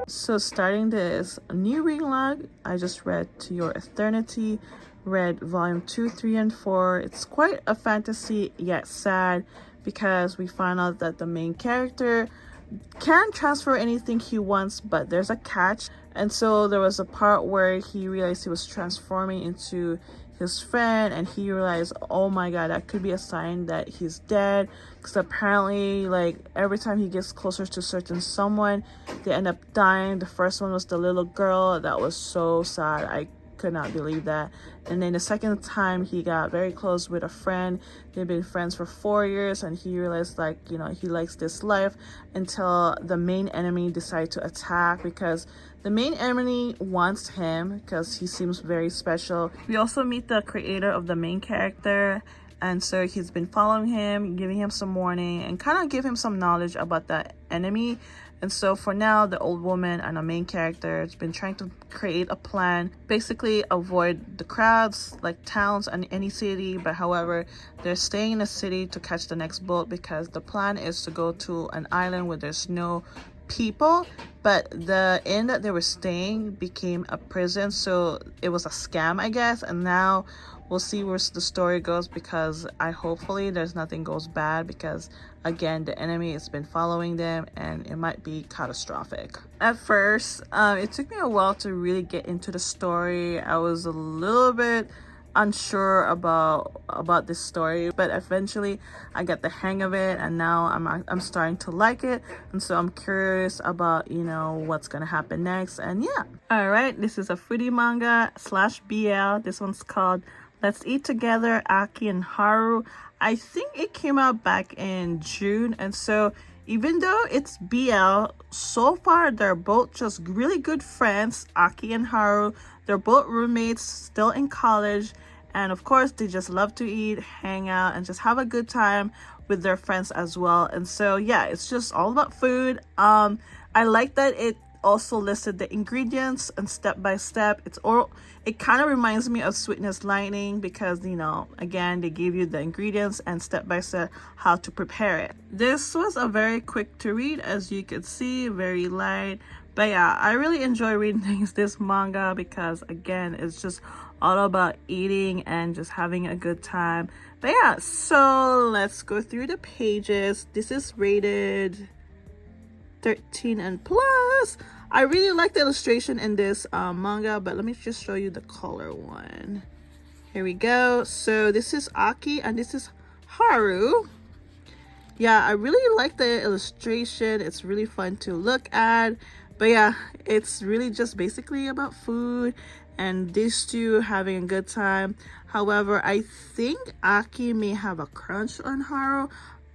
So starting this new reading log, I just read To Your Eternity, read volume 2, 3, and 4. It's quite a fantasy yet sad because we find out that the main character can transfer anything he wants, but there's a catch. And so there was a part where he realized he was transforming into his friend, and he realized, oh my god, that could be a sign that he's dead, because apparently like every time he gets closer to certain someone, they end up dying. The first one was the little girl. That was so sad. I could not believe that. And then the second time he got very close with a friend. They've been friends for 4 years, and he realized, like, you know, he likes this life, until the main enemy decided to attack, because the main enemy wants him because he seems very special. We also meet the creator of the main character, and so he's been following him, giving him some warning, and kind of give him some knowledge about the enemy. And so for now, the old woman and the main character has been trying to create a plan, basically avoid the crowds like towns and any city. But however, they're staying in the city to catch the next boat, because the plan is to go to an island where there's no people, but the inn that they were staying became a prison, so it was a scam, I guess. And now we'll see where the story goes, because hopefully there's nothing goes bad, because again, the enemy has been following them and it might be catastrophic. At first, it took me a while to really get into the story. I was a little bit unsure about this story, but eventually I got the hang of it, and now I'm starting to like it. And so I'm curious about, you know, what's gonna happen next. And yeah, all right, this is a Foodie manga / BL. This one's called Let's Eat Together, Aki and Haru. I think it came out back in June, and so even though it's BL, so far they're both just really good friends. Aki and Haru, they're both roommates, still in college, and of course they just love to eat, hang out, and just have a good time with their friends as well. And so yeah, it's just all about food. I like that it also listed the ingredients and step by step. It kind of reminds me of Sweetness Lightning, because, you know, again, they give you the ingredients and step by step how to prepare it. This was a very quick to read, as you could see, very light. But yeah, I really enjoy reading this manga, because again, it's just all about eating and just having a good time. But yeah, so let's go through the pages. This is rated 13 and plus. I really like the illustration in this manga, but let me just show you the color one. Here we go. So this is Aki and this is Haru. Yeah, I really like the illustration. It's really fun to look at. But yeah, it's really just basically about food and these two having a good time. However, I think Aki may have a crush on Haru.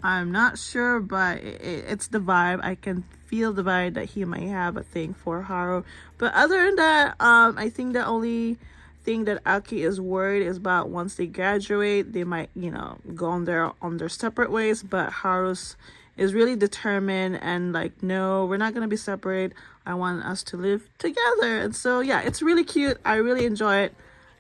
I'm not sure, but it's the vibe. I can feel the vibe that he might have a thing for Haru. But other than that, I think the only thing that Aki is worried is about, once they graduate, they might, you know, go on their separate ways. But Haru's is really determined and like, no, we're not gonna be separate. I want us to live together. And so yeah, it's really cute. I really enjoy it.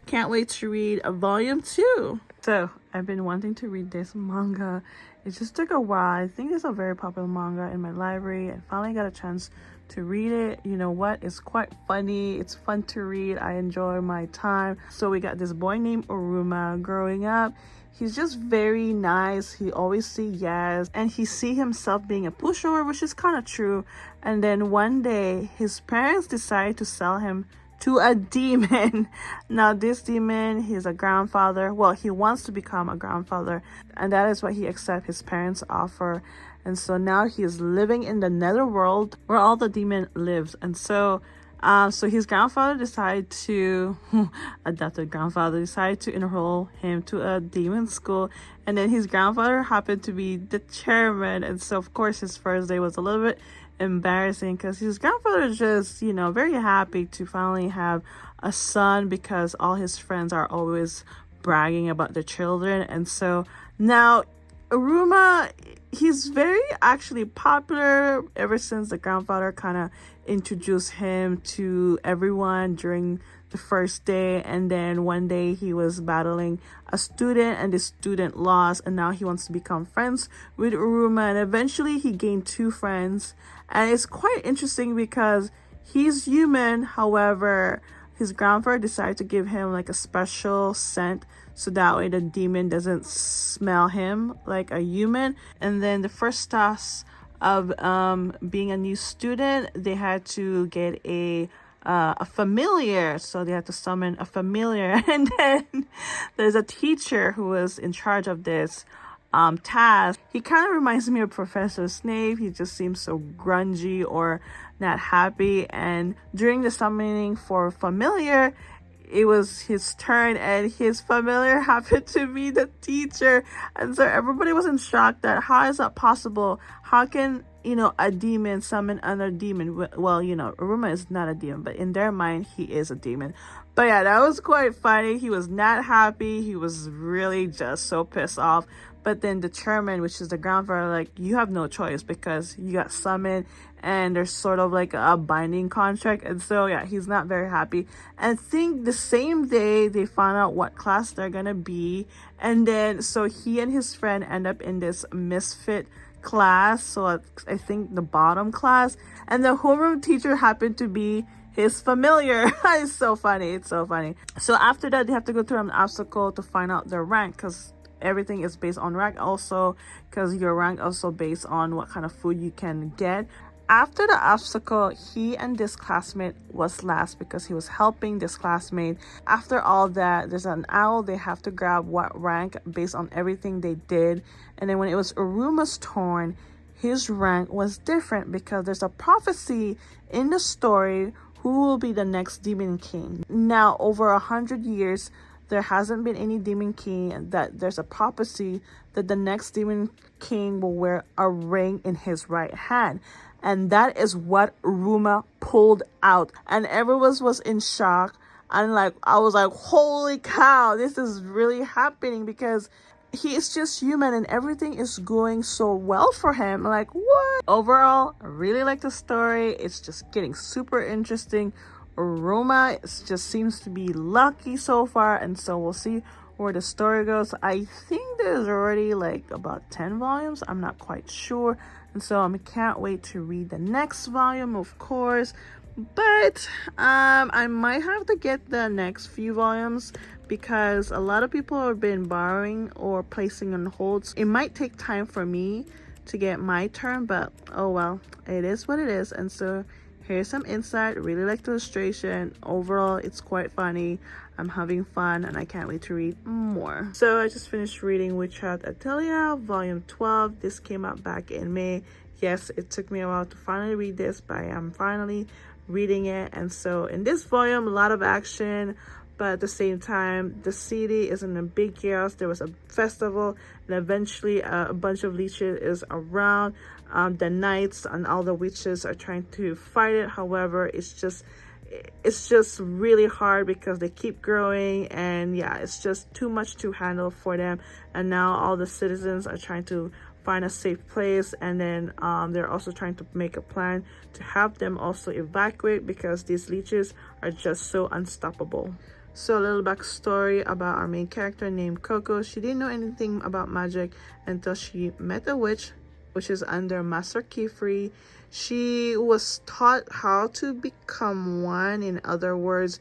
Can't wait to read a volume 2. So I've been wanting to read this manga. It just took a while. I think it's a very popular manga in my library. I finally got a chance to read it. You know what? It's quite funny. It's fun to read. I enjoy my time. So we got this boy named Uruma. Growing up, he's just very nice. He always say yes, and he see himself being a pushover, which is kind of true. And then one day his parents decide to sell him to a demon. Now this demon, he's a grandfather. Well, he wants to become a grandfather, and that is what he accepts his parents' offer. And so now he is living in the netherworld where all the demon lives. And so his grandfather decided to adopted grandfather decided to enroll him to a demon school, and then his grandfather happened to be the chairman. And so of course his first day was a little bit embarrassing, because his grandfather is just, you know, very happy to finally have a son, because all his friends are always bragging about their children. And so now Uruma, he's very actually popular ever since the grandfather kind of introduced him to everyone during the first day. And then one day he was battling a student, and the student lost, and now he wants to become friends with Uruma, and eventually he gained 2 friends. And it's quite interesting because He's human, however, his grandfather decided to give him like a special scent so that way the demon doesn't smell him like a human. And then the first task of being a new student, they had to get a familiar, so they had to summon a familiar. And then there's a teacher who was in charge of this task. He kind of reminds me of Professor Snape. He just seems so grungy or not happy. And during the summoning for familiar, it was his turn, and his familiar happened to be the teacher. And so everybody was in shock that how is that possible? How can, you know, a demon summon another demon? Well, you know, Uruma is not a demon, but in their mind, he is a demon. But yeah, that was quite funny. He was not happy. He was really just so pissed off. But then determined, which is the grandfather, like, you have no choice because you got summoned and there's sort of like a binding contract. And so yeah, he's not very happy. And I think the same day they found out what class they're gonna be, and then so he and his friend end up in this misfit class, so I think the bottom class, and the homeroom teacher happened to be his familiar. It's so funny. It's so funny. So after that, they have to go through an obstacle to find out their rank, because everything is based on rank, also because your rank also based on what kind of food you can get. After the obstacle, he and this classmate was last because he was helping this classmate. After all that, there's an owl. They have to grab what rank based on everything they did. And then when it was Uruma's turn, his rank was different because there's a prophecy in the story who will be the next demon king. Now, over 100 years, there hasn't been any demon king. That there's a prophecy that the next demon king will wear a ring in his right hand. And that is what Uruma pulled out. And everyone was in shock. And like, I was like, holy cow, this is really happening, because he is just human and everything is going so well for him. Like, what? Overall, I really like the story. It's just getting super interesting. Uruma just seems to be lucky so far, and so we'll see where the story goes. I think there's already like about 10 volumes. I'm not quite sure. And so I can't wait to read the next volume, of course. But I might have to get the next few volumes because a lot of people have been borrowing or placing on hold. So it might take time for me to get my turn, but oh well, it is what it is. And so here's some insight. Really like the illustration. Overall, it's quite funny. I'm having fun and I can't wait to read more. So I just finished reading Witch Hat Atelier volume 12. This came out back in May. Yes, it took me a while to finally read this, but I am finally reading it. And so in this volume, a lot of action, but at the same time, the city is in a big chaos. There was a festival, and eventually a bunch of leeches is around. The knights and all the witches are trying to fight it. However, it's just really hard because they keep growing, and yeah, it's just too much to handle for them. And now all the citizens are trying to find a safe place, and then they're also trying to make a plan to have them also evacuate because these leeches are just so unstoppable. So a little backstory about our main character named Coco. She didn't know anything about magic until she met a witch, which is under Master Kefri. She was taught how to become one, in other words.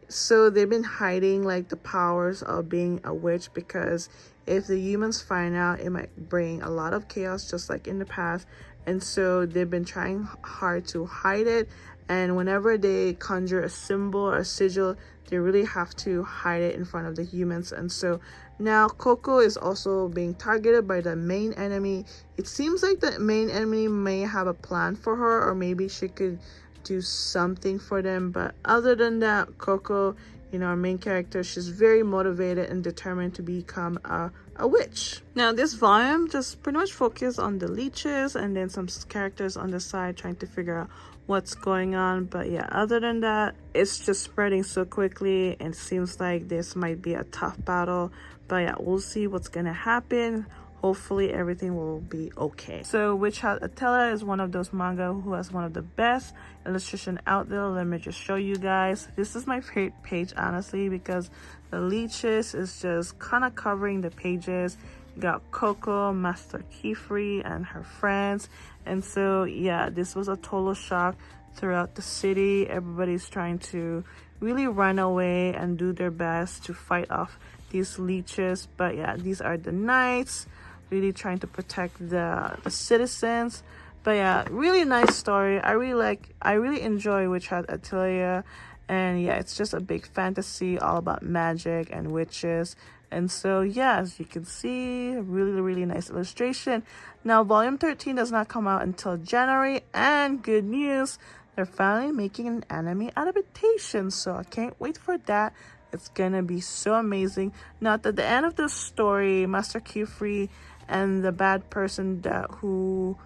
So they've been hiding like the powers of being a witch, because if the humans find out, it might bring a lot of chaos, just like in the past. And so they've been trying hard to hide it. And whenever they conjure a symbol or a sigil, they really have to hide it in front of the humans. And so now Coco is also being targeted by the main enemy. It seems like the main enemy may have a plan for her, or maybe she could do something for them. But other than that, Coco, you know, our main character, she's very motivated and determined to become a witch. Now this volume just pretty much focused on the leeches and then some characters on the side trying to figure out what's going on. But yeah, other than that, it's just spreading so quickly, and it seems like this might be a tough battle. But yeah, we'll see what's gonna happen. Hopefully everything will be okay. So Witch Hat Atelier is one of those manga who has one of the best illustration out there. Let me just show you guys. This is my favorite page, honestly, because the leeches is just kind of covering the pages, You got Coco, Master Keyfree, and her friends. And so yeah, this was a total shock throughout the city. Everybody's trying to really run away and do their best to fight off these leeches. But yeah, these are the knights really trying to protect the citizens. But yeah, really nice story. I really enjoy Witch Hat Atelier. And yeah, it's just a big fantasy all about magic and witches. And so yeah, as you can see, really nice illustration. Now volume 13 does not come out until January, and good news, they're finally making an anime adaptation, so I can't wait for that. It's gonna be so amazing. Now at the end of the story, Master Keyfree and the bad person who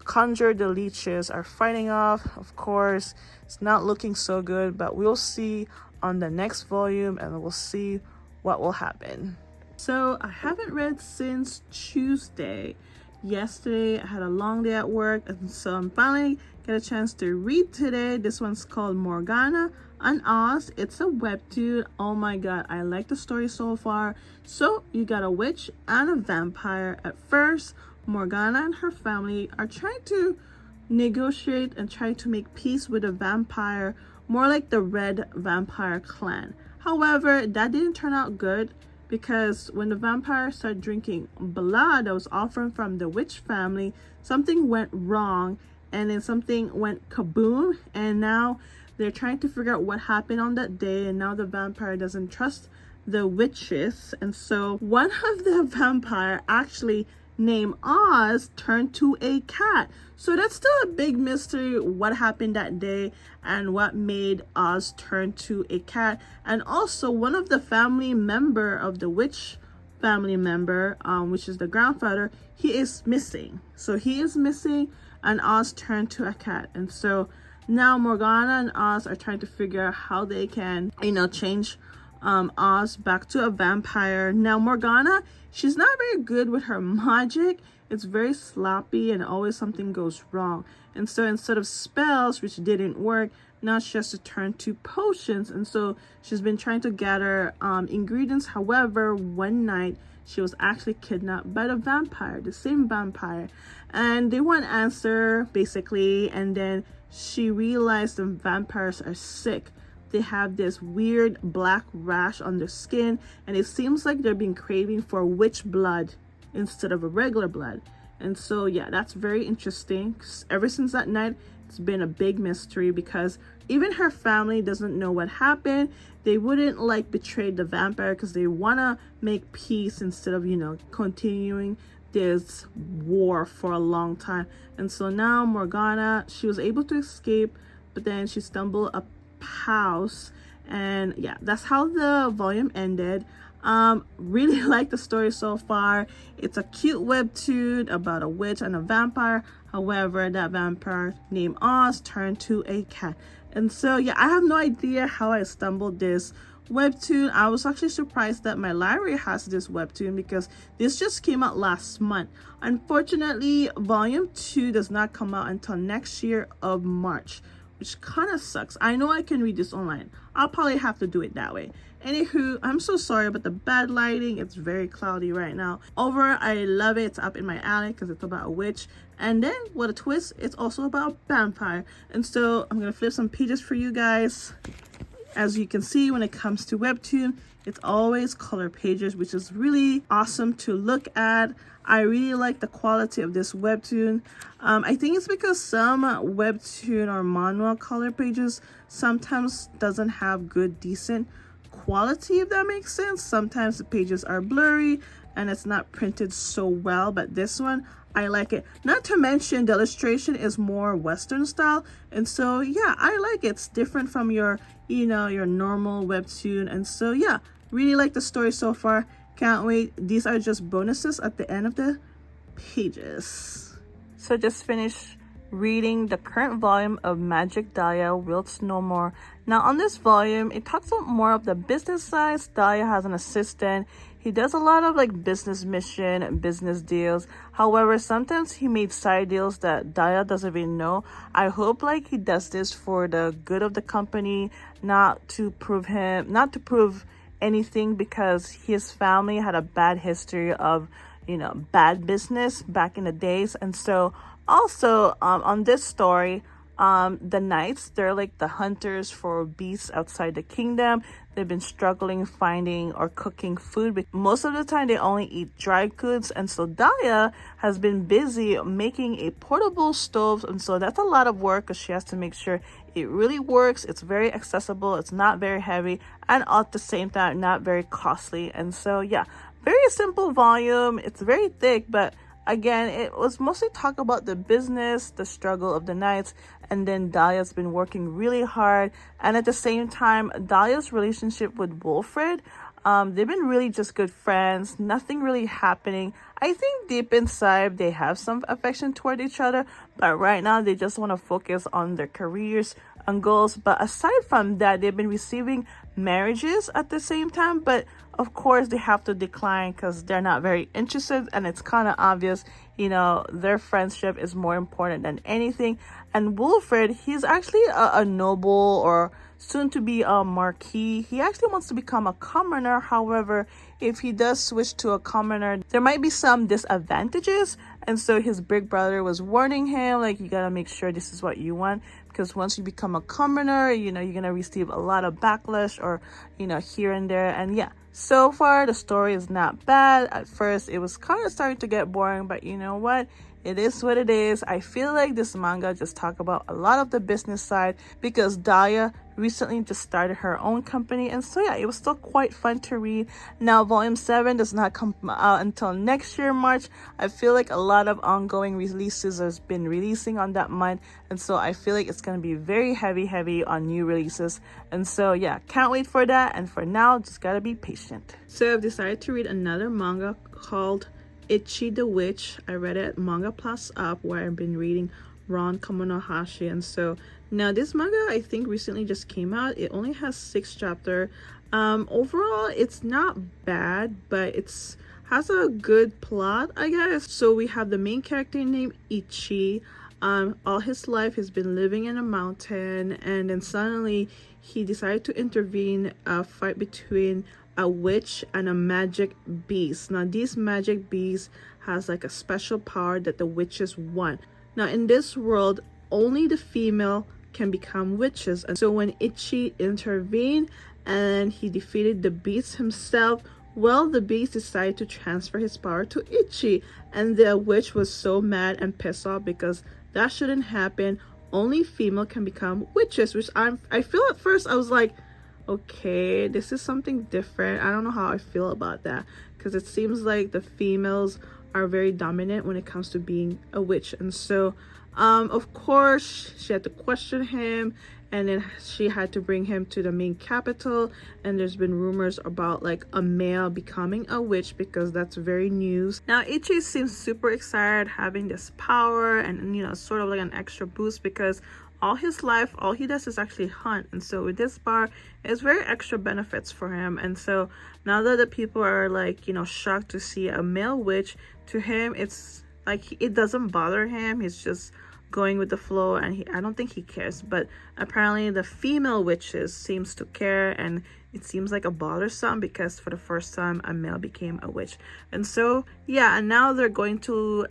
conjured the leeches are fighting off. Of course, it's not looking so good, but we'll see on the next volume, and we'll see what will happen. So I haven't read since Tuesday. Yesterday I had a long day at work, and so I'm finally get a chance to read today. This one's called Morgana and Oz. It's a webtoon. Oh my god, I like the story so far. So you got a witch and a vampire. At first, Morgana and her family are trying to negotiate and try to make peace with a vampire, more like the Red Vampire Clan. However, that didn't turn out good, because when the vampire started drinking blood that was offered from the witch family, something went wrong, and then something went kaboom, and now they're trying to figure out what happened on that day. And now the vampire doesn't trust the witches, and so one of the vampire, actually named Oz, turned to a cat. So that's still a big mystery, what happened that day and what made Oz turn to a cat. And also one of the family member of the witch family member, which is the grandfather, he is missing. So he is missing, and Oz turned to a cat. And so now Morgana and Oz are trying to figure out how they can, change Oz back to a vampire. Now Morgana, she's not very good with her magic. It's very sloppy, and always something goes wrong. And so instead of spells, which didn't work, now she has to turn to potions. And so she's been trying to gather ingredients. However, one night she was actually kidnapped by the vampire, the same vampire, and they want an answer basically. And then she realized the vampires are sick. They have this weird black rash on their skin, and it seems like they're being craving for witch blood instead of a regular blood. And so yeah, that's very interesting. Ever since that night, it's been a big mystery, because even her family doesn't know what happened. They wouldn't betray the vampire because they want to make peace instead of continuing this war for a long time. And so now Morgana, she was able to escape, but then she stumbled up house, and yeah, that's how the volume ended. Really like the story so far. It's a cute webtoon about a witch and a vampire. However, that vampire named Oz turned to a cat. And so yeah, I have no idea how I stumbled this webtoon. I was actually surprised that my library has this webtoon, because this just came out last month. Unfortunately, volume 2 does not come out until next year of March, which kind of sucks. I know I can read this online. I'll probably have to do it that way. Anywho, I'm so sorry about the bad lighting. It's very cloudy right now. Overall, I love it. It's up in my alley because it's about a witch. And then, what a twist, it's also about vampire. And so, I'm going to flip some pages for you guys. As you can see, when it comes to webtoon, it's always color pages, which is really awesome to look at. I really like the quality of this webtoon. I think it's because some webtoon or manual color pages sometimes doesn't have good, decent quality, if that makes sense. Sometimes the pages are blurry and it's not printed so well, but this one, I like it. Not to mention the illustration is more Western style, and so yeah, I like it. It's different from your your normal webtoon. And so yeah, really like the story so far. Can't wait. These are just bonuses at the end of the pages. So just finished reading the current volume of Magic Dahlia Wilts No More. Now on this volume, it talks about more of the business side. Dahlia has an assistant. He does a lot of business mission, business deals. However, sometimes he made side deals that Dahlia doesn't even know. I hope he does this for the good of the company, not to prove anything, because his family had a bad history of bad business back in the days. And so also on this story, the knights, they're like the hunters for beasts outside the kingdom. They've been struggling finding or cooking food, but most of the time they only eat dry goods. And so Dahlia has been busy making a portable stove, and so that's a lot of work because she has to make sure it really works, it's very accessible, it's not very heavy, and at the same time not very costly. And so yeah, very simple volume. It's very thick, but again, it was mostly talk about the business, the struggle of the knights, and then Dahlia's been working really hard. And at the same time, Dahlia's relationship with Wilfred, they've been really just good friends, nothing really happening. I think deep inside they have some affection toward each other, but right now they just want to focus on their careers and goals. But aside from that, they've been receiving marriages at the same time, but of course they have to decline because they're not very interested, and it's kind of obvious, their friendship is more important than anything. And Wilfred, he's actually a noble, or soon to be a marquis. He actually wants to become a commoner. However, if he does switch to a commoner, there might be some disadvantages. And so his big brother was warning him, like, you gotta make sure this is what you want, because once you become a commoner, you're gonna receive a lot of backlash, or here and there. And yeah, so far the story is not bad. At first it was kind of starting to get boring, but you know what, it is what it is. I feel like this manga just talk about a lot of the business side, because Dahlia recently just started her own company, and so yeah, it was still quite fun to read. Now volume 7 does not come out until next year, March. I feel like a lot of ongoing releases has been releasing on that month, and so I feel like it's going to be very heavy on new releases. And so yeah, can't wait for that. And for now, just gotta be patient. So I've decided to read another manga called Ichi the Witch. I read it at Manga Plus Up, where I've been reading Ron Kamonohashi. And so now this manga, I think, recently just came out. It only has 6 chapters. Overall it's not bad, but it's has a good plot, I guess. So we have the main character named Ichi. All his life he's been living in a mountain, and then suddenly he decided to intervene a fight between a witch and a magic beast. Now these magic beasts has like a special power that the witches want. Now in this world, only the female can become witches, and so when Ichi intervened and he defeated the beast himself, well, the beast decided to transfer his power to Ichi, and the witch was so mad and pissed off because that shouldn't happen. Only female can become witches, which I feel at first I was like, okay, this is something different. I don't know how I feel about that, because it seems like the females are very dominant when it comes to being a witch. And so of course she had to question him, and then she had to bring him to the main capital, and there's been rumors about like a male becoming a witch, because that's very news. Now Ichi seems super excited having this power, and sort of like an extra boost, because all his life all he does is actually hunt, and so with this power it's very extra benefits for him. And so now that the people are like shocked to see a male witch, to him it's like it doesn't bother him. He's just going with the flow, and I don't think he cares. But apparently the female witches seems to care, and it seems like a bothersome, because for the first time a male became a witch. And so yeah, and now they're going to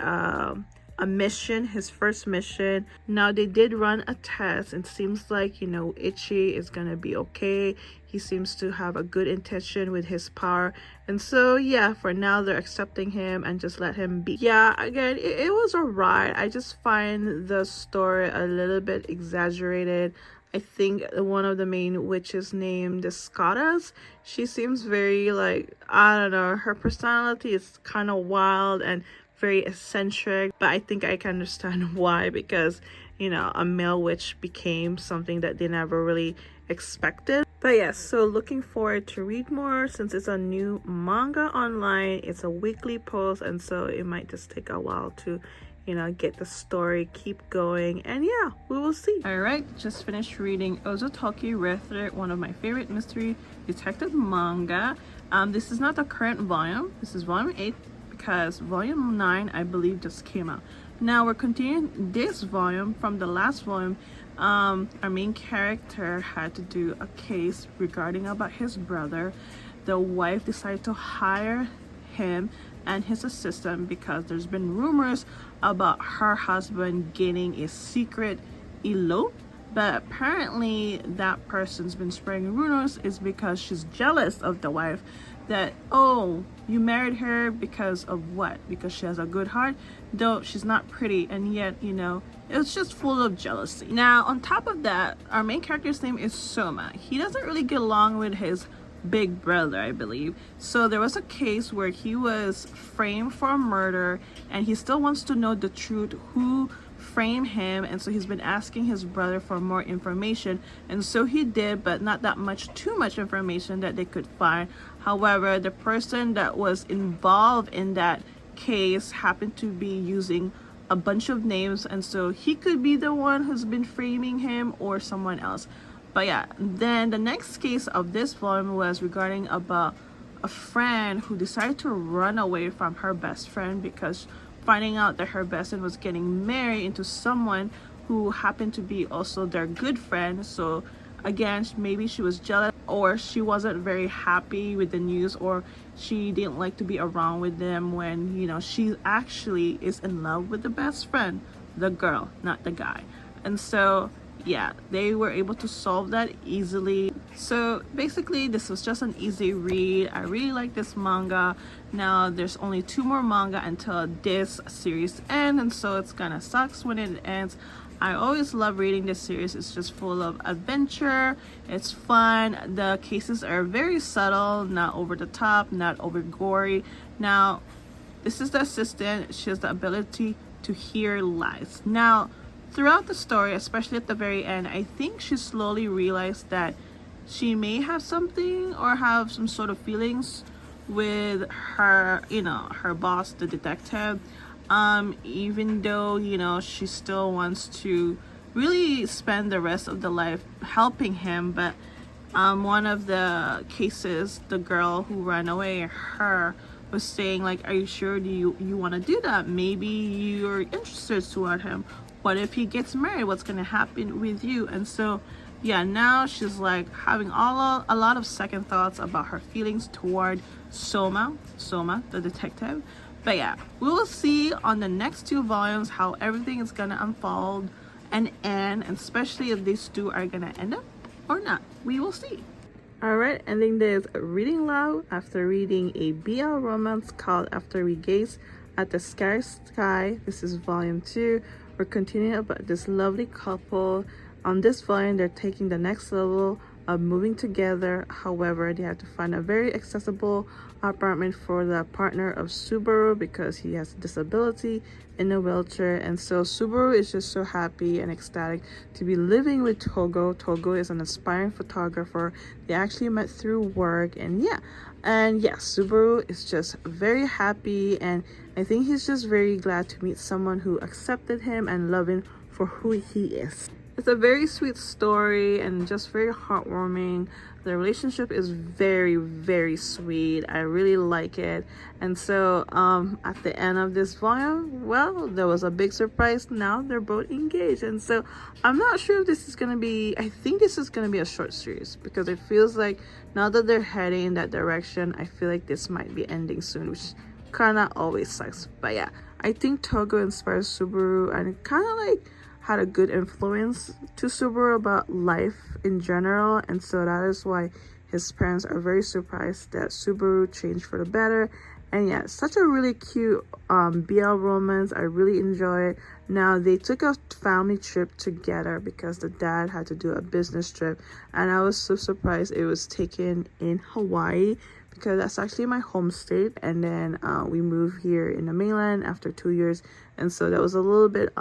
a mission, his first mission. Now they did run a test, and it seems like Ichi is gonna be okay. He seems to have a good intention with his power, and so yeah, for now they're accepting him and just let him be. Yeah, again, it was alright. I just find the story a little bit exaggerated. I think one of the main witches named Escadas, she seems very like, I don't know, her personality is kind of wild and very eccentric, but I think I can understand why, because a male witch became something that they never really expected. But yes, so looking forward to read more. Since it's a new manga online, it's a weekly post, and so it might just take a while to get the story keep going, and yeah, we will see. All right, just finished reading Ozotoki Red, one of my favorite mystery detective manga. This is not the current volume, this is volume 8, because volume 9 I believe just came out. Now we're continuing this volume from the last volume. Our main character had to do a case regarding about his brother. The wife decided to hire him and his assistant because there's been rumors about her husband getting a secret elope. But apparently that person's been spreading rumors is because she's jealous of the wife, that, oh, you married her because of what? Because she has a good heart? Though she's not pretty, and yet, you know, it's just full of jealousy. Now, on top of that, our main character's name is Soma. He doesn't really get along with his big brother, I believe. So there was a case where he was framed for a murder, and he still wants to know the truth, who framed him, and so he's been asking his brother for more information, and so he did, but not that much, too much information that they could find. However, the person that was involved in that case happened to be using a bunch of names, and so he could be the one who's been framing him or someone else. But yeah, then the next case of this volume was regarding about a friend who decided to run away from her best friend because finding out that her best friend was getting married into someone who happened to be also their good friend. So again, maybe she was jealous, or she wasn't very happy with the news, or she didn't like to be around with them when, you know, she actually is in love with the best friend, the girl, not the guy. And so yeah, they were able to solve that easily. So basically this was just an easy read. I really like this manga. Now there's only 2 more manga until this series ends, and so it's kind of sucks when it ends. I always love reading this series. It's just full of adventure, it's fun, the cases are very subtle, not over the top, not over gory. Now this is the assistant. She has the ability to hear lies. Now throughout the story, especially at the very end, I think she slowly realized that she may have something or have some sort of feelings with her, you know, her boss, the detective. Even though, you know, she still wants to really spend the rest of the life helping him. But one of the cases, the girl who ran away, her was saying like, are you sure you want to do that? Maybe you're interested toward him. What if he gets married? What's gonna happen with you? And so yeah, now she's like having a lot of second thoughts about her feelings toward Soma, the detective. But yeah, we will see on the next 2 volumes how everything is gonna unfold and end, and especially if these 2 are gonna end up or not. We will see. Alright, ending this reading loud after reading a BL romance called After We Gaze at the Sky. This is volume 2. We're continuing about this lovely couple. On this volume, they're taking the next level of moving together. However, they have to find a very accessible apartment for the partner of Subaru because he has a disability in a wheelchair. And so Subaru is just so happy and ecstatic to be living with Togo. Togo is an aspiring photographer. They actually met through work, and yeah, Subaru is just very happy, and I think he's just very glad to meet someone who accepted him and loved him for who he is. It's a very sweet story and just very heartwarming. The relationship is very, very sweet. I really like it. And so at the end of this volume, well, there was a big surprise. Now they're both engaged. And so I'm not sure if this is going to be, I think this is going to be a short series because it feels like now that they're heading in that direction, I feel like this might be ending soon, which kind of always sucks. But yeah, I think Togo inspires Subaru and kind of like had a good influence to Subaru about life in general, and so that is why his parents are very surprised that Subaru changed for the better. And yeah, such a really cute BL romance. I really enjoy it. Now they took a family trip together because the dad had to do a business trip, and I was so surprised it was taken in Hawaii because that's actually my home state. And then we moved here in the mainland after 2 years, and so that was a little bit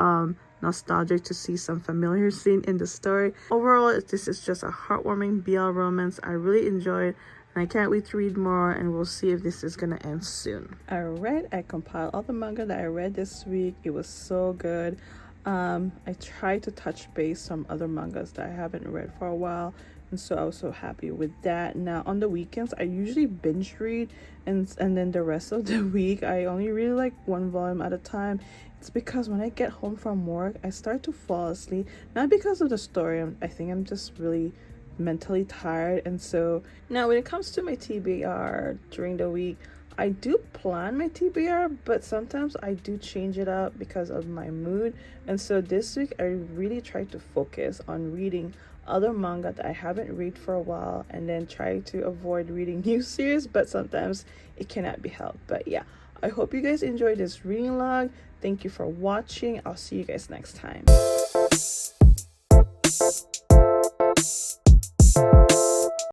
nostalgic to see some familiar scene in the story. Overall, this is just a heartwarming BL romance. I really enjoyed it, and I can't wait to read more, and we'll see if this is gonna end soon. Alright, I compiled all the manga that I read this week. It was so good. I tried to touch base some other mangas that I haven't read for a while, and so I was so happy with that. Now on the weekends I usually binge read, and then the rest of the week I only read like 1 volume at a time. It's because when I get home from work I start to fall asleep, not because of the story. I think I'm just really mentally tired. And so now when it comes to my TBR during the week, I do plan my TBR, but sometimes I do change it up because of my mood. And so this week I really tried to focus on reading other manga that I haven't read for a while, and then try to avoid reading new series, but sometimes it cannot be helped. But yeah, I hope you guys enjoyed this reading log. Thank you for watching. I'll see you guys next time.